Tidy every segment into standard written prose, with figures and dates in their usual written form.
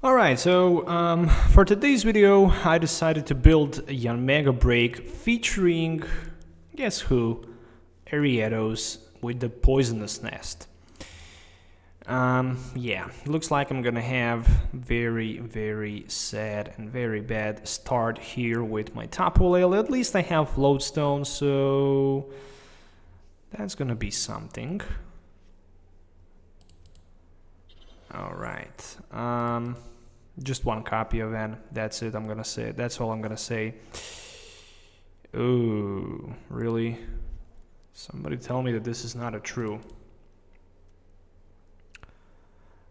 Alright, so for today's video I decided to build a Yanmega BREAK featuring, guess who, Ariados with the poisonous nest. Yeah, looks like I'm gonna have very sad and very bad start here with my top whale. At least I have lodestone, so that's gonna be something. Alright, just one copy of N, that's it, I'm gonna say, that's all I'm gonna say. Ooh, really? Somebody tell me that this is not a true.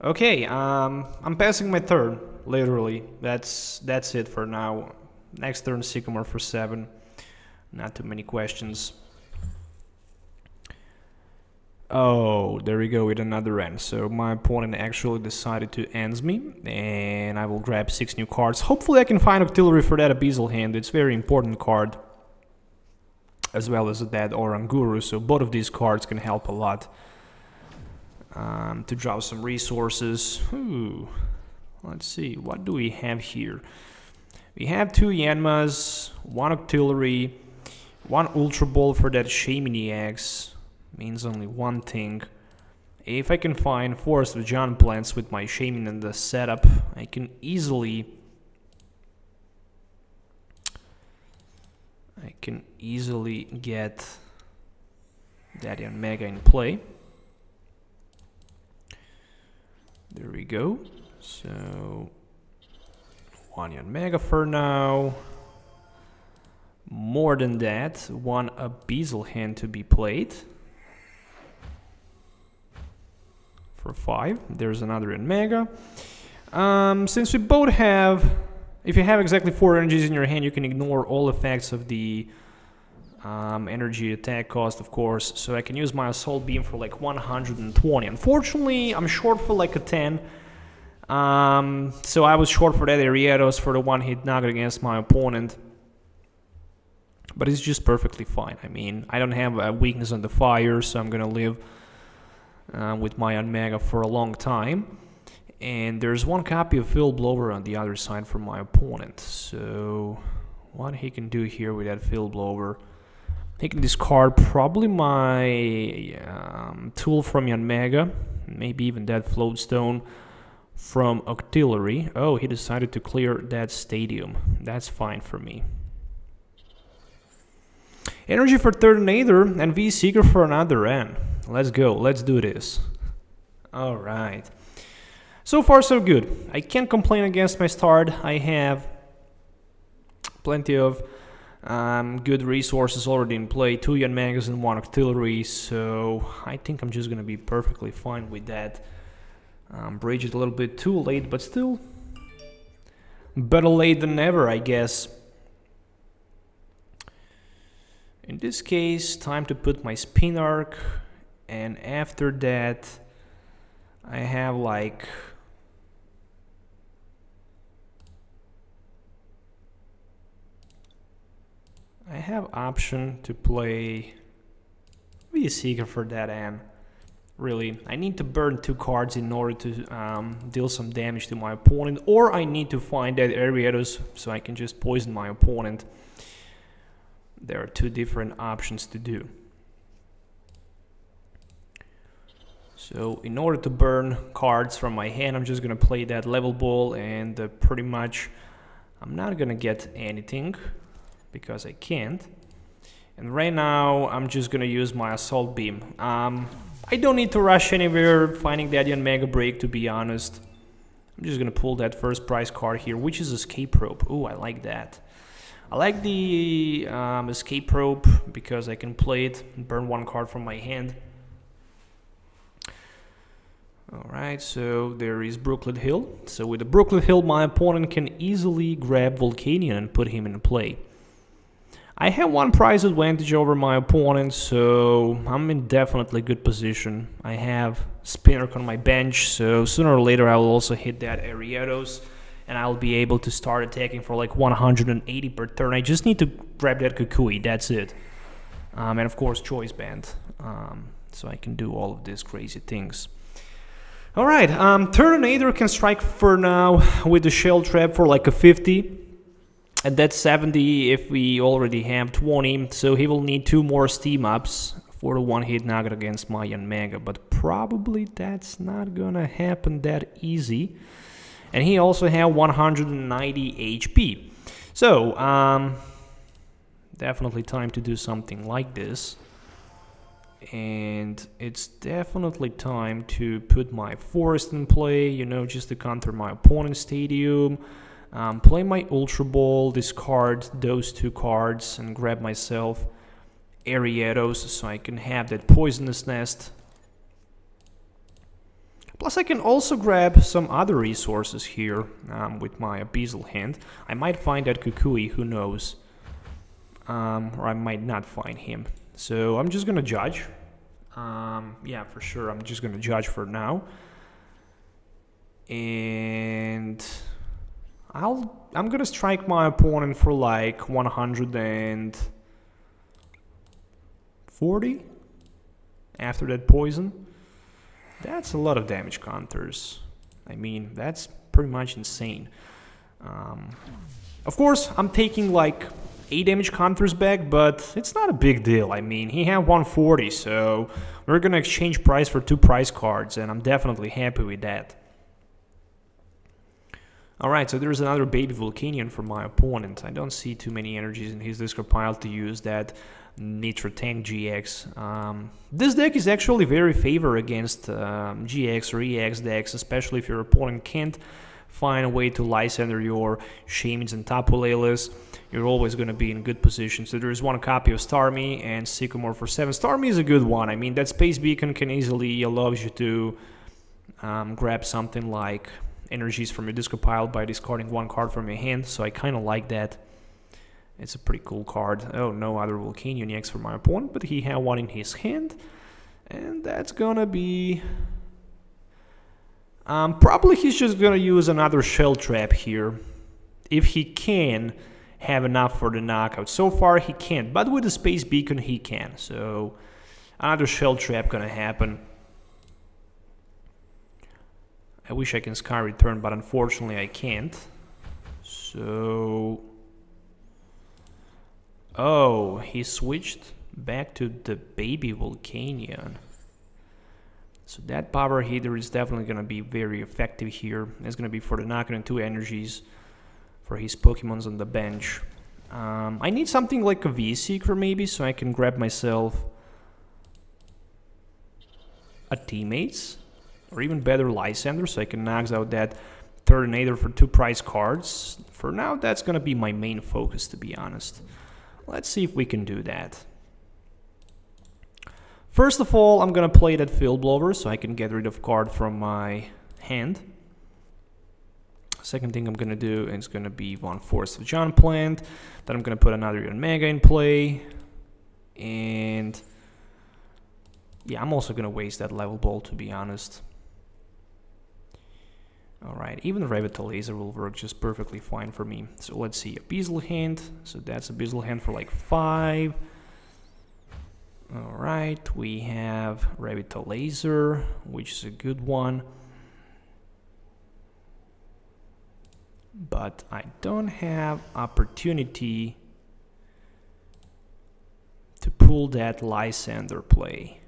Okay, I'm passing my turn, literally, that's it for now. Next turn Sycamore for 7, not too many questions. Oh, there we go with another end. So my opponent actually decided to ends me, and I will grab 6 new cards. Hopefully I can find auxiliary for that Abyssal Hand. It's a very important card, as well as that Oranguru, so both of these cards can help a lot to draw some resources. Ooh, let's see, what do we have here? We have 2 Yanmas, 1 auxiliary, 1 Ultra Ball for that Shaman EX. Means only one thing. If I can find Forest of Giant Plants with my Shaman in the setup, I can easily get that Yanmega in play. There we go. So 1 Yanmega for now. More than that, 1 Abyssal Hand to be played. For 5, there's another Yanmega. Since we both have, if you have exactly 4 energies in your hand, you can ignore all effects of the energy attack cost, of course. So I can use my Assault Beam for like 120. Unfortunately, I'm short for like a 10. So I was short for that Ariados for the 1-hit knock against my opponent. But it's just perfectly fine. I mean, I don't have a weakness on the fire, so I'm gonna live with my Yanmega for a long time. And there's 1 copy of Field Blower on the other side for my opponent. So what he can do here with that Field Blower, he can discard probably my tool from Yanmega, maybe even that Floatstone from Auxiliary. Oh, he decided to clear that stadium. That's fine for me. Energy for Turtonator and V-Seeker for another N. Let's go, let's do this. Alright. So far so good. I can't complain against my start. I have plenty of good resources already in play. 2 Yanmegas and 1 auxiliary, so I think I'm just gonna be perfectly fine with that. Bridge it a little bit too late, but still better late than never, I guess. In this case, time to put my Spin Arc, and after that I have like option to play V-Seeker for that end. Really, I need to burn 2 cards in order to deal some damage to my opponent, or I need to find that Ariados so I can just poison my opponent. There are 2 different options to do. So in order to burn cards from my hand, I'm just gonna play that Level Ball, and pretty much I'm not gonna get anything because I can't. And right now I'm just gonna use my Assault Beam. I don't need to rush anywhere finding that Yanmega BREAK, to be honest. I'm just gonna pull that first prize card here, which is Escape Rope. Ooh, I like that. I like the Escape Rope because I can play it and burn 1 card from my hand. Alright, so there is Brooklet Hill. So with the Brooklet Hill, my opponent can easily grab Volcanion and put him in play. I have 1 prize advantage over my opponent, so I'm in definitely good position. I have Spinner on my bench, so sooner or later I will also hit that Ariados, and I'll be able to start attacking for like 180 per turn. I just need to grab that Kukui, that's it. And of course Choice Band, so I can do all of these crazy things. Alright, Turtonator can strike for now with the shell trap for like a 50. And that's 70 if we already have 20. So he will need 2 more steam ups for the one-hit knockout against my Yanmega. But probably that's not gonna happen that easy. And he also have 190 HP. So, definitely time to do something like this. And it's definitely time to put my forest in play, you know, just to counter my opponent's stadium. Play my Ultra Ball, discard those 2 cards, and grab myself Arietos so I can have that Poisonous Nest. Plus I can also grab some other resources here with my Abyssal Hand. I might find that Kukui, who knows. Or I might not find him. So I'm just gonna judge. Yeah, for sure, I'm just gonna judge for now. And I'm gonna strike my opponent for like 140 after that poison. That's a lot of damage counters. I mean, that's pretty much insane. Of course, I'm taking like 8 damage counters back, but it's not a big deal. I mean, he had 140, so we're gonna exchange price for 2 prize cards, and I'm definitely happy with that. Alright, so there's another baby Volcanion for my opponent. I don't see too many energies in his discard pile to use that Turtonator GX. This deck is actually very favored against GX or EX decks, especially if your opponent can't find a way to Lysander your Shamans and Tapu Leles. You're always going to be in good position. So there's 1 copy of Starmie and Sycamore for 7. Starmie is a good one. I mean, that Space Beacon can easily allow you to grab something like energies from your discard pile by discarding 1 card from your hand, so I kind of like that. It's a pretty cool card. Oh, no other Volcanion EX for my opponent, but he had 1 in his hand, and that's gonna be... probably he's just gonna use another shell trap here, if he can have enough for the knockout. So far he can't, but with the Space Beacon he can, so another shell trap gonna happen. I wish I can Sky Return, but unfortunately I can't. So... oh, he switched back to the baby Volcanion. So that power heater is definitely going to be very effective here. It's going to be for the knockout and 2 energies for his Pokemons on the bench. I need something like a V-Seeker maybe, so I can grab myself a Teammates. Or even better, Lysander, so I can knock out that Turtonator for 2 prize cards. For now, that's gonna be my main focus, to be honest. Let's see if we can do that. First of all, I'm gonna play that Field Blower, so I can get rid of card from my hand. Second thing I'm gonna do is gonna be 1 Forest of John Plant. Then I'm gonna put another Yanmega in play. And... yeah, I'm also gonna waste that level ball, to be honest. Alright, even the Revitalizer will work just perfectly fine for me. So let's see, Abyssal Hand. So that's Abyssal Hand for like 5. Alright, we have Revitalizer, which is a good one. But I don't have opportunity to pull that Lysander play.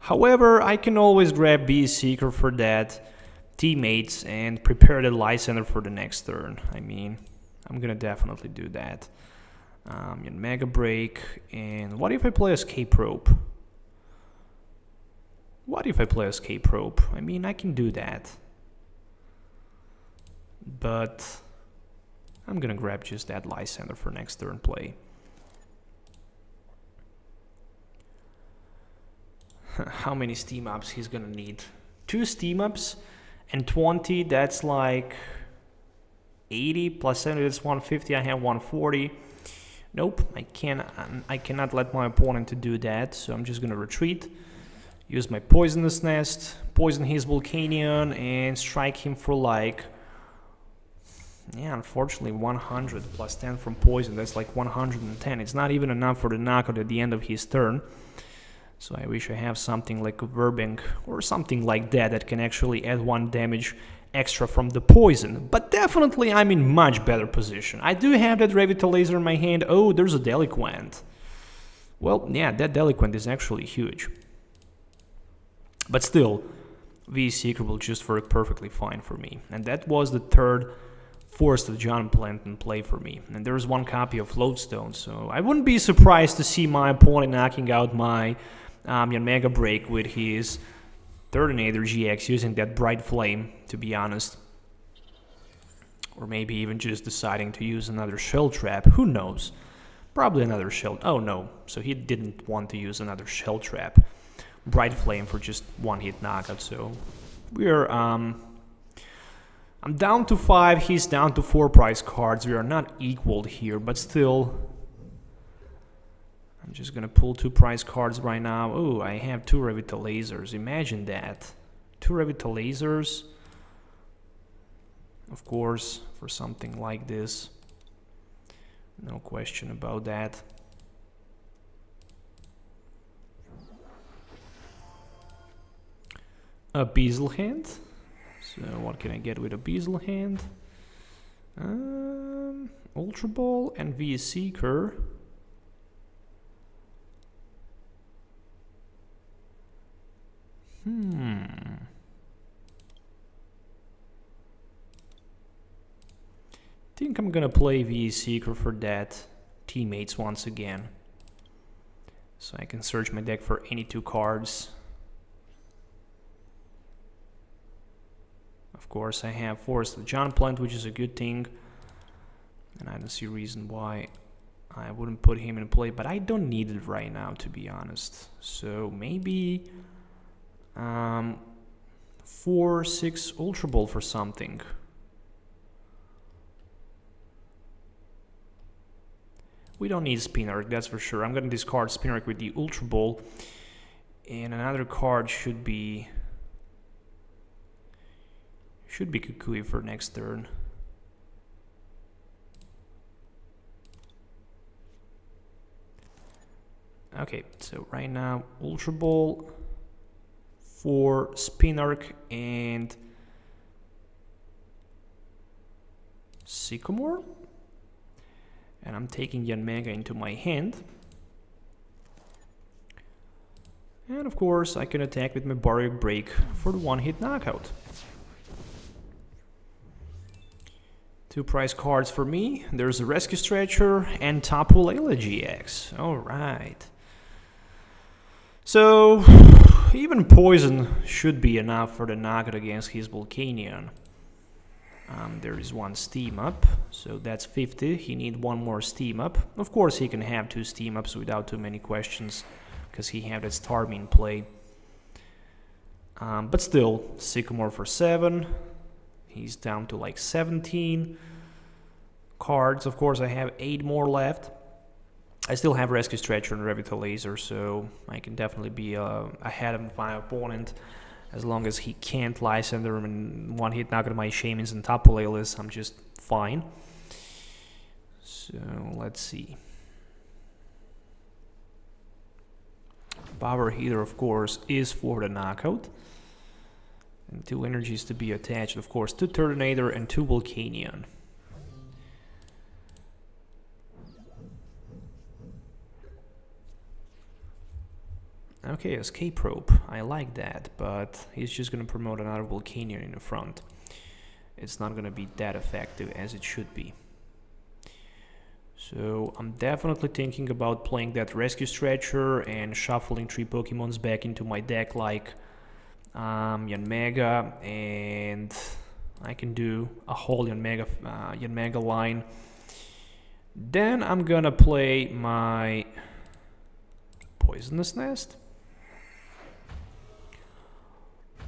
However, I can always grab V-Seeker for that, Teammates, and prepare the Lysander for the next turn. I mean, I'm gonna definitely do that. Yanmega BREAK, and what if I play Escape Rope? What if I play Escape Rope? I mean, I can do that. But I'm gonna grab just that Lysander for next turn play. How many steam ups he's gonna need? 2 steam ups and 20, that's like 80 plus 70, that's 150. I have 140. Nope, I cannot let my opponent to do that, so I'm just gonna retreat, use my Poisonous Nest, poison his Volcanion, and strike him for like, yeah, unfortunately 100 plus 10 from poison, that's like 110. It's not even enough for the knockout at the end of his turn. So I wish I have something like a Verbing or something like that that can actually add 1 damage extra from the poison. But definitely I'm in much better position. I do have that Revitalizer in my hand. Oh, there's a Deliquant. Well, yeah, that Deliquant is actually huge. But still, V Seeker will just work perfectly fine for me. And that was the third Forest John plant in play for me. And there's 1 copy of Lodestone, so I wouldn't be surprised to see my opponent knocking out my Yanmega BREAK with his Turtonator GX using that Bright Flame, to be honest. Or maybe even just deciding to use another Shell Trap, who knows. Probably another Shell... oh no, so he didn't want to use another Shell Trap. Bright Flame for just 1-hit knockout, so we're... I'm down to 5, he's down to 4 prize cards. We are not equal here, but still... I'm just gonna pull 2 prize cards right now. Oh, I have 2 Revitalizers. Imagine that. 2 Revitalizers. Of course, for something like this. No question about that. A Beazle Hand. So what can I get with a Beazle Hand? Ultra Ball and V Seeker. Think I'm gonna play V Seeker for that teammates once again. So I can search my deck for any 2 cards. Of course I have Forest of John Plant, which is a good thing. And I don't see a reason why I wouldn't put him in play, but I don't need it right now, to be honest. So maybe 4/6 Ultra Ball for something. We don't need Spinarch, that's for sure. I'm gonna discard Spinarch with the Ultra Ball, and another card should be Kukui for next turn. Okay, so right now Ultra Ball for Spinarch and Sycamore. And I'm taking Yanmega into my hand. And of course I can attack with my Barrier Break for the 1-hit knockout. 2 prize cards for me. There's a Rescue Stretcher and Tapu Lele GX. Alright. So even Poison should be enough for the knockout against his Volcanion. There is 1 Steam Up, so that's 50. He needs 1 more Steam Up. Of course he can have 2 Steam Ups without too many questions, because he had that Starmie in play. But still, Sycamore for 7. He's down to like 17 cards. Of course I have 8 more left. I still have Rescue Stretcher and Revitalizer, so I can definitely be ahead of my opponent. As long as he can't Lysander and 1-hit knock out my Shamans and Tapu Leles, I'm just fine. So let's see. Power Healer, of course, is for the knockout. And 2 energies to be attached, of course, to Turtonator and to Volcanion. Okay, Escape Rope, I like that, but he's just gonna promote another Volcanion in the front. It's not gonna be that effective as it should be. So I'm definitely thinking about playing that Rescue Stretcher and shuffling 3 Pokemons back into my deck, like Yanmega, and I can do a whole Yanmega line. Then I'm gonna play my Poisonous Nest.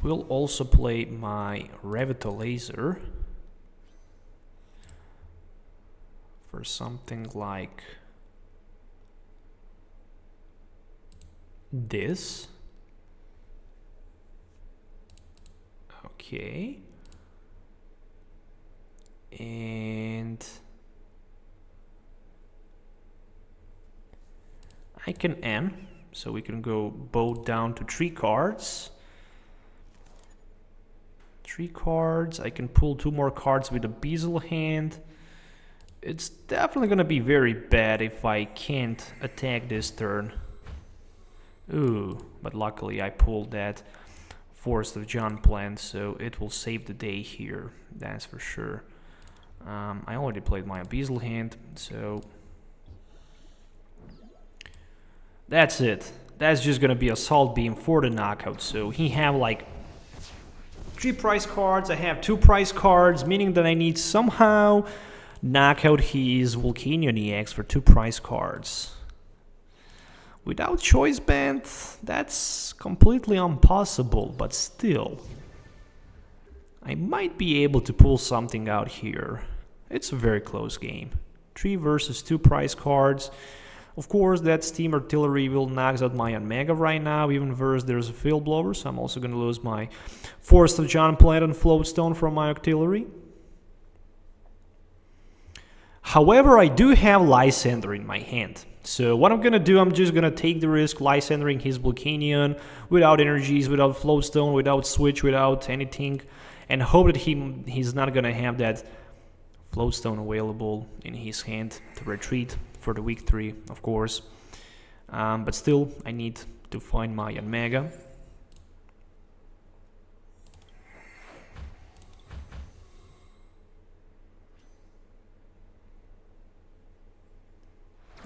We'll also play my Revitalizer for something like this. Okay. And I can end So we can go both down to 3 cards. 3 cards. I can pull 2 more cards with a Bezel hand. It's definitely gonna be very bad if I can't attack this turn. Ooh, but luckily I pulled that Forest of John plant, so it will save the day here, that's for sure. I already played my Bezel hand, so that's it. That's just gonna be Assault Beam for the knockout. So he have like 3 prize cards, I have 2 prize cards, meaning that I need somehow knock out his Volcanion EX for 2 prize cards. Without Choice Band, that's completely impossible, but still. I might be able to pull something out here. It's a very close game. 3 versus 2 prize cards. Of course, that Steam Artillery will knock out my Yanmega right now, even versus there's a Field Blower, so I'm also going to lose my Forest of John plant and Floatstone from my Artillery. However, I do have Lysander in my hand. So what I'm gonna do, I'm just gonna take the risk Lysandering his Volcanion without energies, without Floatstone, without Switch, without anything, and hope that he's not gonna have that Floatstone available in his hand to retreat for the week 3, of course. But still, I need to find my Yanmega.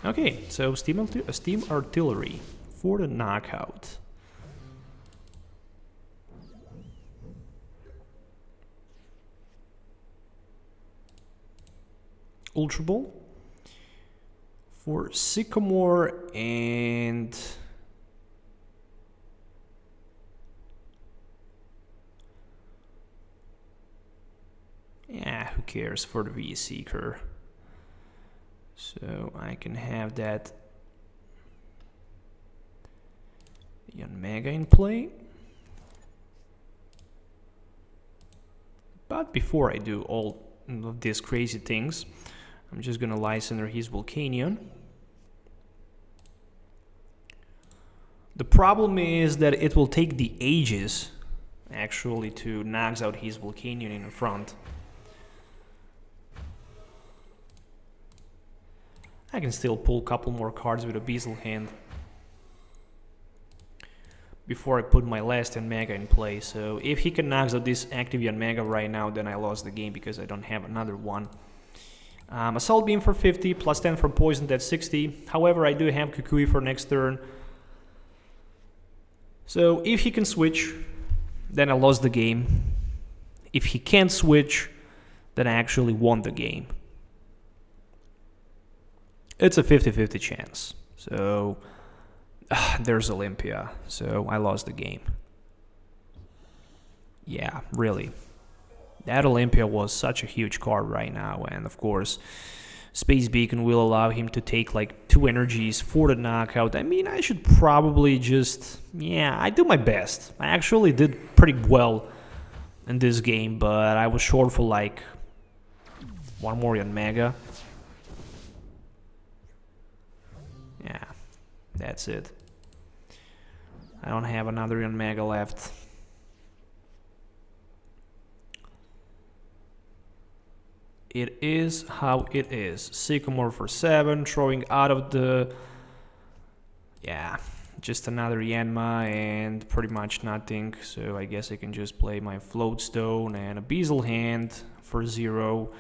Okay, so Steam Artillery for the knockout. Ultra Ball for Sycamore and yeah, who cares for the V-Seeker. So I can have that Yanmega in play. But before I do all of these crazy things, I'm just gonna Lysander his Volcanion. The problem is that it will take the ages actually to knock out his Volcanion in the front. I can still pull a couple more cards with a Bezel hand before I put my last Yanmega in play. So if he can knock out this active Yanmega right now, then I lost the game because I don't have another one. Assault Beam for 50, plus 10 for Poison, that's 60. However, I do have Kukui for next turn. So if he can switch, then I lost the game. If he can't switch, then I actually won the game. It's a 50-50 chance. So there's Olympia. So I lost the game. Yeah, really. That Olympia was such a huge card right now. And of course, Space Beacon will allow him to take like 2 energies for the knockout. I mean, I should probably just... yeah, I do my best. I actually did pretty well in this game. But I was short for like 1 more Yanmega. Yeah, that's it. I don't have another Yanmega left. It is how it is. Sycamore for 7, throwing out of the... yeah, just another Yanma and pretty much nothing. So I guess I can just play my Floatstone and a Bezel hand for 0.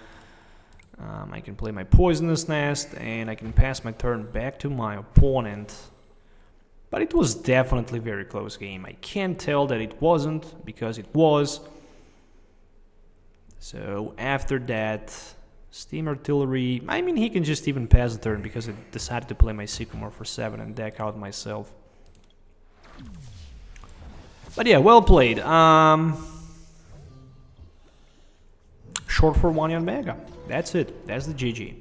I can play my Poisonous Nest and I can pass my turn back to my opponent. But it was definitely a very close game. I can't tell that it wasn't, because it was. So after that, Steam Artillery, I mean, he can just even pass the turn because I decided to play my Sycamore for 7 and deck out myself. But yeah, well played. Short for 1 Yanmega. That's it. That's the GG.